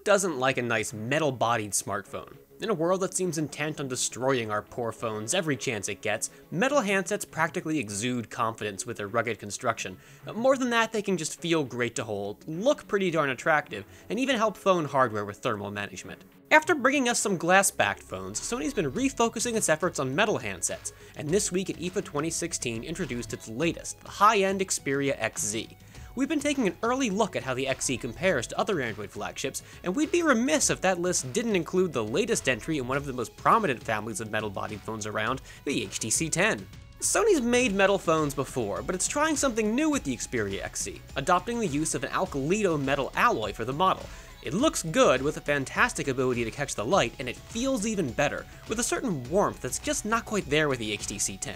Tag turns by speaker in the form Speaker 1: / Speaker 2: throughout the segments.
Speaker 1: doesn't like a nice metal-bodied smartphone? In a world that seems intent on destroying our poor phones every chance it gets, metal handsets practically exude confidence with their rugged construction. More than that, they can just feel great to hold, look pretty darn attractive, and even help phone hardware with thermal management. After bringing us some glass-backed phones, Sony's been refocusing its efforts on metal handsets, and this week at IFA 2016 introduced its latest, the high-end Xperia XZ. We've been taking an early look at how the XZ compares to other Android flagships, and we'd be remiss if that list didn't include the latest entry in one of the most prominent families of metal-bodied phones around, the HTC 10. Sony's made metal phones before, but it's trying something new with the Xperia XZ, adopting the use of an alkylido metal alloy for the model. It looks good with a fantastic ability to catch the light, and it feels even better, with a certain warmth that's just not quite there with the HTC 10.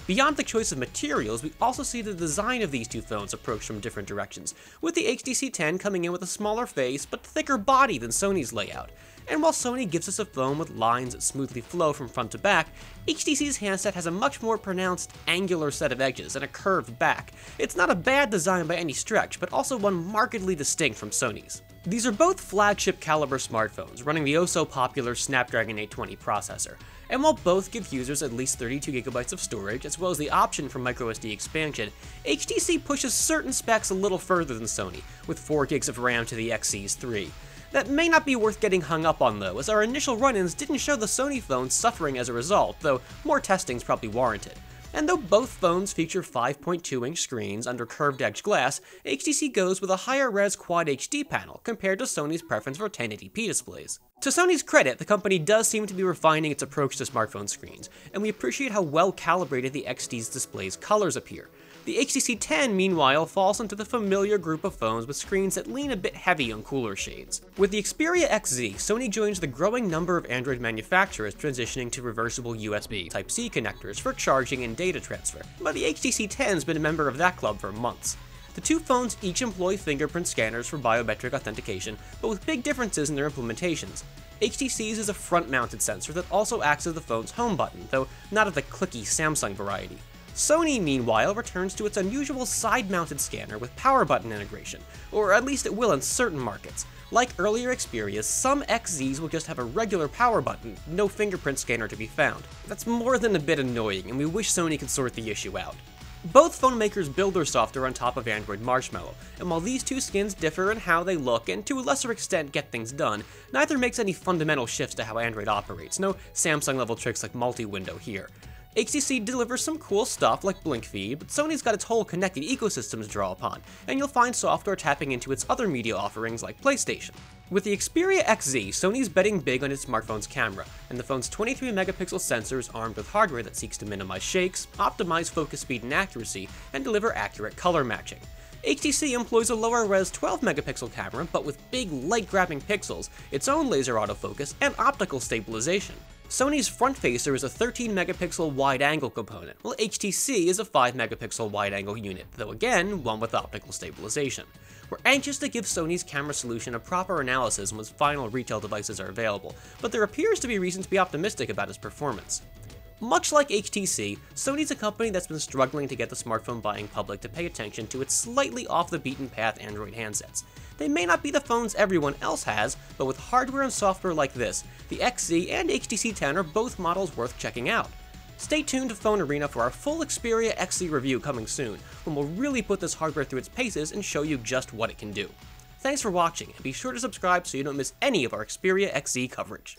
Speaker 1: Beyond the choice of materials, we also see the design of these two phones approached from different directions, with the HTC 10 coming in with a smaller face but thicker body than Sony's layout. And while Sony gives us a phone with lines that smoothly flow from front to back, HTC's handset has a much more pronounced angular set of edges and a curved back. It's not a bad design by any stretch, but also one markedly distinct from Sony's. These are both flagship caliber smartphones running the oh-so-popular Snapdragon 820 processor, and while both give users at least 32GB of storage, as well as the option for microSD expansion, HTC pushes certain specs a little further than Sony, with 4GB of RAM to the XZ's 3. That may not be worth getting hung up on though, as our initial run-ins didn't show the Sony phones suffering as a result, though more testing's probably warranted. And though both phones feature 5.2-inch screens under curved-edge glass, HTC goes with a higher-res Quad HD panel compared to Sony's preference for 1080p displays. To Sony's credit, the company does seem to be refining its approach to smartphone screens, and we appreciate how well-calibrated the XZ's display's colors appear. The HTC 10, meanwhile, falls into the familiar group of phones with screens that lean a bit heavy on cooler shades. With the Xperia XZ, Sony joins the growing number of Android manufacturers transitioning to reversible USB Type-C connectors for charging and data transfer, but the HTC 10's been a member of that club for months. The two phones each employ fingerprint scanners for biometric authentication, but with big differences in their implementations. HTC's is a front-mounted sensor that also acts as the phone's home button, though not of the clicky Samsung variety. Sony, meanwhile, returns to its unusual side-mounted scanner with power button integration, or at least it will in certain markets. Like earlier Xperias, some XZs will just have a regular power button, no fingerprint scanner to be found. That's more than a bit annoying, and we wish Sony could sort the issue out. Both phone makers build their software on top of Android Marshmallow, and while these two skins differ in how they look and to a lesser extent get things done, neither makes any fundamental shifts to how Android operates, no Samsung-level tricks like multi-window here. HTC delivers some cool stuff like Blink Feed, but Sony's got its whole connected ecosystem to draw upon, and you'll find software tapping into its other media offerings like PlayStation. With the Xperia XZ, Sony's betting big on its smartphone's camera, and the phone's 23-megapixel sensor is armed with hardware that seeks to minimize shakes, optimize focus speed and accuracy, and deliver accurate color matching. HTC employs a lower-res 12-megapixel camera, but with big, light-grabbing pixels, its own laser autofocus, and optical stabilization. Sony's front-facer is a 13-megapixel wide-angle component, while HTC is a 5-megapixel wide-angle unit, though again, one with optical stabilization. We're anxious to give Sony's camera solution a proper analysis once final retail devices are available, but there appears to be reason to be optimistic about its performance. Much like HTC, Sony's a company that's been struggling to get the smartphone buying public to pay attention to its slightly off-the-beaten-path Android handsets. They may not be the phones everyone else has, but with hardware and software like this, the XZ and HTC 10 are both models worth checking out. Stay tuned to PhoneArena for our full Xperia XZ review coming soon, when we'll really put this hardware through its paces and show you just what it can do. Thanks for watching, and be sure to subscribe so you don't miss any of our Xperia XZ coverage.